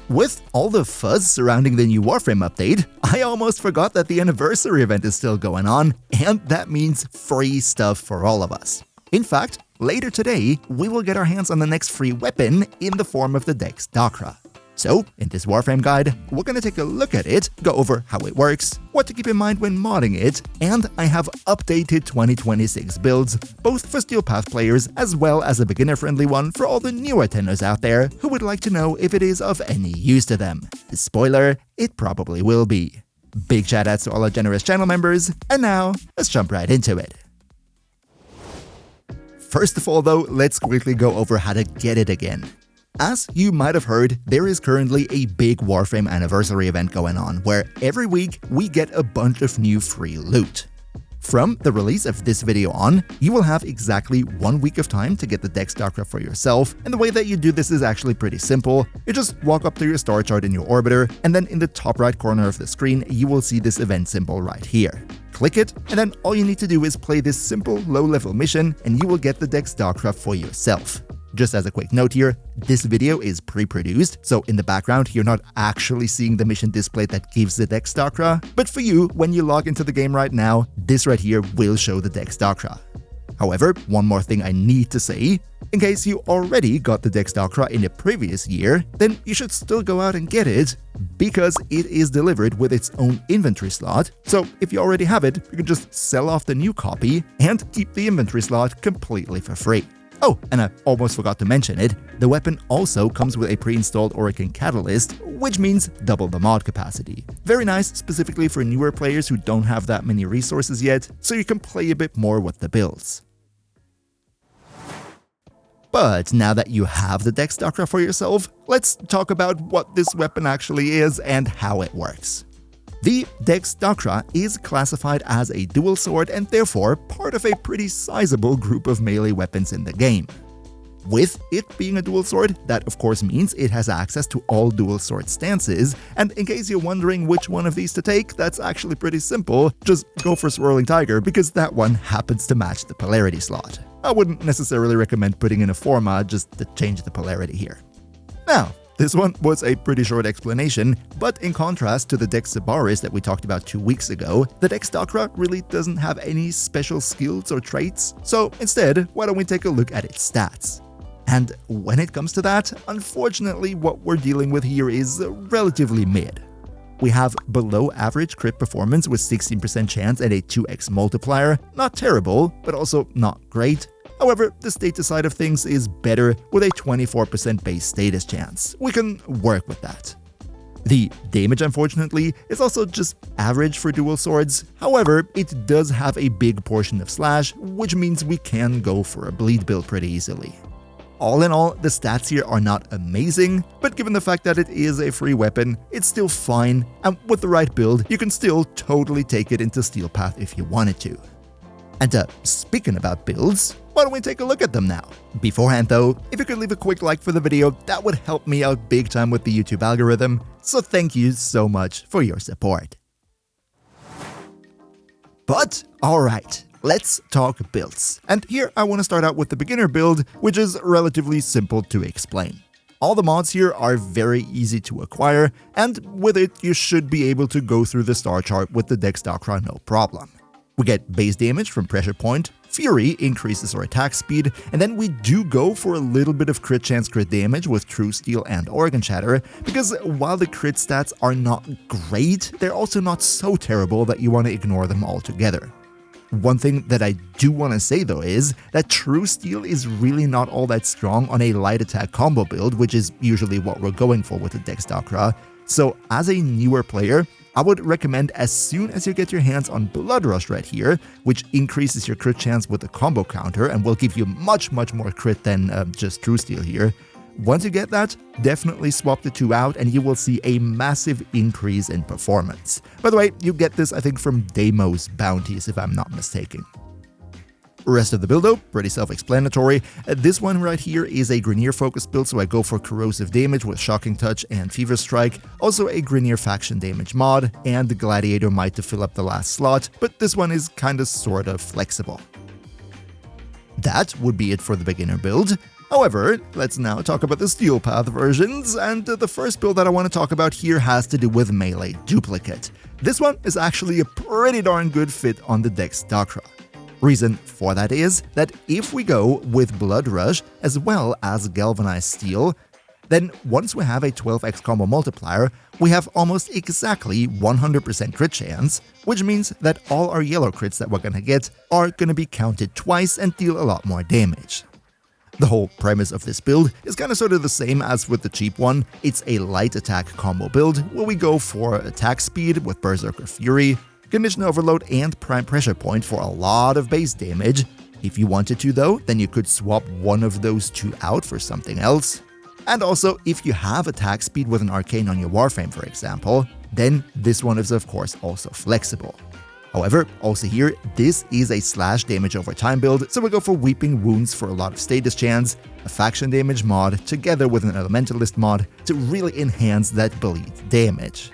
With all the fuzz surrounding the new Warframe update, I almost forgot that the anniversary event is still going on, and that means free stuff for all of us. In fact, later today, we will get our hands on the next free weapon in the form of the Dex Dakra. So, in this Warframe guide, we're gonna take a look at it, go over how it works, what to keep in mind when modding it, and I have updated 2026 builds, both for Steel Path players as well as a beginner-friendly one for all the new attenders out there who would like to know if it is of any use to them. Spoiler, it probably will be. Big shoutouts to all our generous channel members, and now, let's jump right into it. First of all though, let's quickly go over how to get it again. As you might have heard, there is currently a big Warframe anniversary event going on, where every week we get a bunch of new free loot. From the release of this video on, you will have exactly 1 week of time to get the Dex Dakra for yourself, and the way that you do this is actually pretty simple. You just walk up to your star chart in your orbiter, and then in the top right corner of the screen, you will see this event symbol right here. Click it, and then all you need to do is play this simple low-level mission, and you will get the Dex Dakra for yourself. Just as a quick note here, this video is pre-produced, so in the background you're not actually seeing the mission display that gives the Dex Dakra, but for you, when you log into the game right now, this right here will show the Dex Dakra. However, one more thing I need to say, in case you already got the Dex Dakra in a previous year, then you should still go out and get it, because it is delivered with its own inventory slot, so if you already have it, you can just sell off the new copy and keep the inventory slot completely for free. Oh, and I almost forgot to mention it, the weapon also comes with a pre-installed Orokin catalyst, which means double the mod capacity. Very nice, specifically for newer players who don't have that many resources yet, so you can play a bit more with the builds. But now that you have the Dex Dakra for yourself, let's talk about what this weapon actually is and how it works. The Dex Dakra is classified as a dual sword and therefore part of a pretty sizable group of melee weapons in the game. With it being a dual sword, that of course means it has access to all dual sword stances, and in case you're wondering which one of these to take, that's actually pretty simple, just go for Swirling Tiger because that one happens to match the polarity slot. I wouldn't necessarily recommend putting in a Forma just to change the polarity here. Now, this one was a pretty short explanation, but in contrast to the Dex Sabaris that we talked about 2 weeks ago, the Dex Dakra really doesn't have any special skills or traits, so instead, why don't we take a look at its stats? And when it comes to that, unfortunately what we're dealing with here is relatively mid. We have below average crit performance with 16% chance and a 2x multiplier, not terrible, but also not great. However, the status side of things is better with a 24% base status chance. We can work with that. The damage, unfortunately, is also just average for dual swords. However, it does have a big portion of slash, which means we can go for a bleed build pretty easily. All in all, the stats here are not amazing, but given the fact that it is a free weapon, it's still fine, and with the right build, you can still totally take it into Steel Path if you wanted to. And speaking about builds, why don't we take a look at them now? Beforehand though, if you could leave a quick like for the video, that would help me out big time with the YouTube algorithm, so thank you so much for your support. But alright, let's talk builds. And here I want to start out with the beginner build, which is relatively simple to explain. All the mods here are very easy to acquire, and with it you should be able to go through the star chart with the Dex Dakra no problem. We get base damage from Pressure Point, Fury increases our attack speed, and then we do go for a little bit of crit chance crit damage with True Steel and Organ Shatter, because while the crit stats are not great, they're also not so terrible that you want to ignore them altogether. One thing that I do want to say though is that True Steel is really not all that strong on a light attack combo build, which is usually what we're going for with the Dex Dakra. So as a newer player, I would recommend as soon as you get your hands on Blood Rush right here, which increases your crit chance with the combo counter and will give you much more crit than just True Steel here. Once you get that, definitely swap the two out and you will see a massive increase in performance. By the way, you get this I think from Deimos bounties if I'm not mistaken. Rest of the build though, pretty self-explanatory. This one right here is a Grineer focused build, so I go for corrosive damage with Shocking Touch and Fever Strike, also a Grineer faction damage mod, and the Gladiator Might to fill up the last slot, but this one is kinda sorta flexible. That would be it for the beginner build. However, let's now talk about the Steel Path versions, and the first build that I want to talk about here has to do with Melee Duplicate. This one is actually a pretty darn good fit on the Dex Dakra. Reason for that is that if we go with Blood Rush as well as Galvanized Steel, then once we have a 12x combo multiplier, we have almost exactly 100% crit chance, which means that all our yellow crits that we're gonna get are gonna be counted twice and deal a lot more damage. The whole premise of this build is kinda sorta the same as with the cheap one. It's a light attack combo build where we go for attack speed with Berserker Fury, Condition Overload and Prime Pressure Point for a lot of base damage. If you wanted to though, then you could swap one of those two out for something else. And also, if you have attack speed with an Arcane on your Warframe for example, then this one is of course also flexible. However, also here, this is a slash damage over time build, so we go for Weeping Wounds for a lot of status chance, a faction damage mod together with an elementalist mod to really enhance that bleed damage.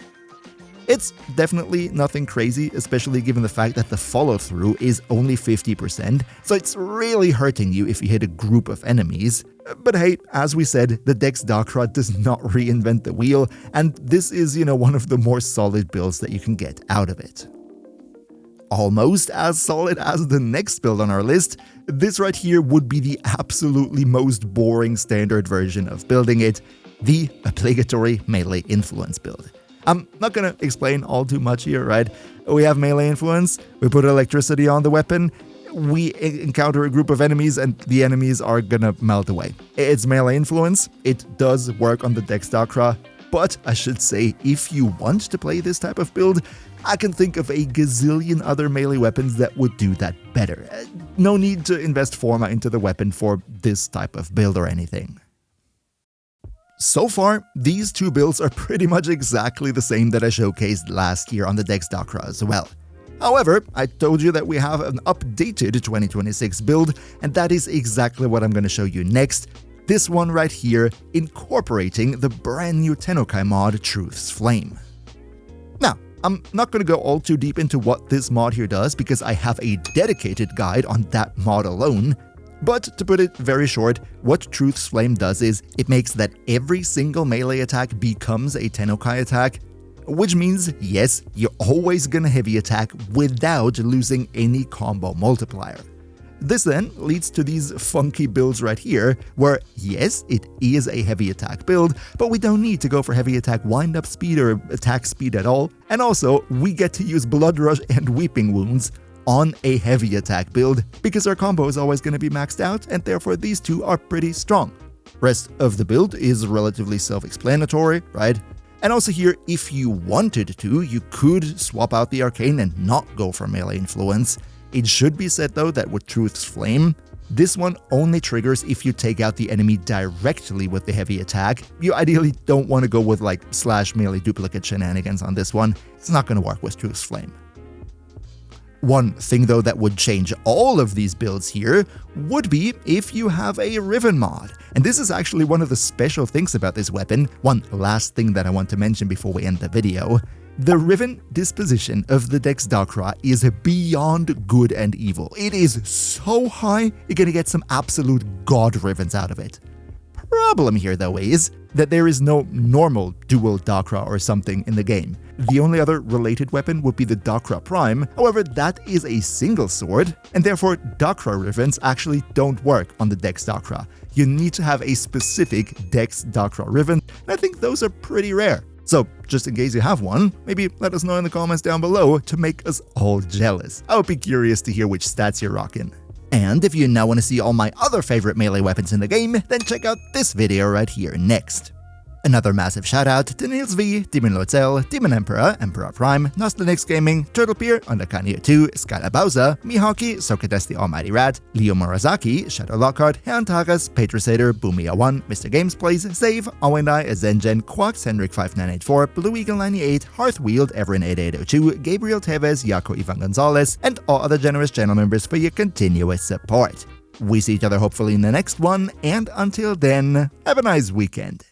It's definitely nothing crazy, especially given the fact that the follow-through is only 50%, so it's really hurting you if you hit a group of enemies. But hey, as we said, the Dex Dakra does not reinvent the wheel, and this is, one of the more solid builds that you can get out of it. Almost as solid as the next build on our list, this right here would be the absolutely most boring standard version of building it, the Obligatory Melee Influence build. I'm not gonna explain all too much here, right? We have melee influence, we put electricity on the weapon, we encounter a group of enemies and the enemies are gonna melt away. It's melee influence, it does work on the Dex Dakra, but I should say, if you want to play this type of build, I can think of a gazillion other melee weapons that would do that better. No need to invest Forma into the weapon for this type of build or anything. So far, these two builds are pretty much exactly the same that I showcased last year on the Dex Dakra as well. However, I told you that we have an updated 2026 build, and that is exactly what I'm going to show you next. This one right here, incorporating the brand new Tennokai mod, Truth's Flame. Now, I'm not going to go all too deep into what this mod here does because I have a dedicated guide on that mod alone, but to put it very short, what Truth's Flame does is it makes that every single melee attack becomes a Tennokai attack, which means, yes, you're always gonna heavy attack without losing any combo multiplier. This then leads to these funky builds right here, where yes, it is a heavy attack build, but we don't need to go for heavy attack wind-up speed or attack speed at all, and also we get to use Blood Rush and Weeping Wounds on a heavy attack build, because our combo is always going to be maxed out, and therefore these two are pretty strong. Rest of the build is relatively self-explanatory, right? And also here, if you wanted to, you could swap out the Arcane and not go for melee influence. It should be said though that with Truth's Flame, this one only triggers if you take out the enemy directly with the heavy attack. You ideally don't want to go with like slash melee duplicate shenanigans on this one. It's not going to work with Truth's Flame. One thing though that would change all of these builds here would be if you have a Riven mod. And this is actually one of the special things about this weapon. One last thing that I want to mention before we end the video. The Riven disposition of the Dex Dakra is beyond good and evil. It is so high, you're gonna get some absolute god Rivens out of it. Problem here though is that there is no normal dual Dakra or something in the game. The only other related weapon would be the Dakra Prime, however that is a single sword, and therefore Dakra Rivens actually don't work on the Dex Dakra. You need to have a specific Dex Dakra Riven, and I think those are pretty rare. So, just in case you have one, maybe let us know in the comments down below to make us all jealous. I would be curious to hear which stats you're rocking. And if you now want to see all my other favorite melee weapons in the game, then check out this video right here next. Another massive shout out to Nils V, Demon Lotzel, Demon Emperor, Emperor Prime, Nostalix Gaming, Turtlepeer, Underkanier 2, Skylar Bowser, Mihawki, Socrates the Almighty Rat, Leo Morazaki, Shadow Lockhart, Herrn Taras, Patrasader, Boomia1, Mr. Games Plays, Save, Awendai, Azengen, Quax, Henrik 5984, Blue Eagle 98, Hearthwield, Everin 8802, Gabriel Tevez, Jaco Ivan Gonzalez, and all other generous channel members for your continuous support. We see each other hopefully in the next one, and until then, have a nice weekend.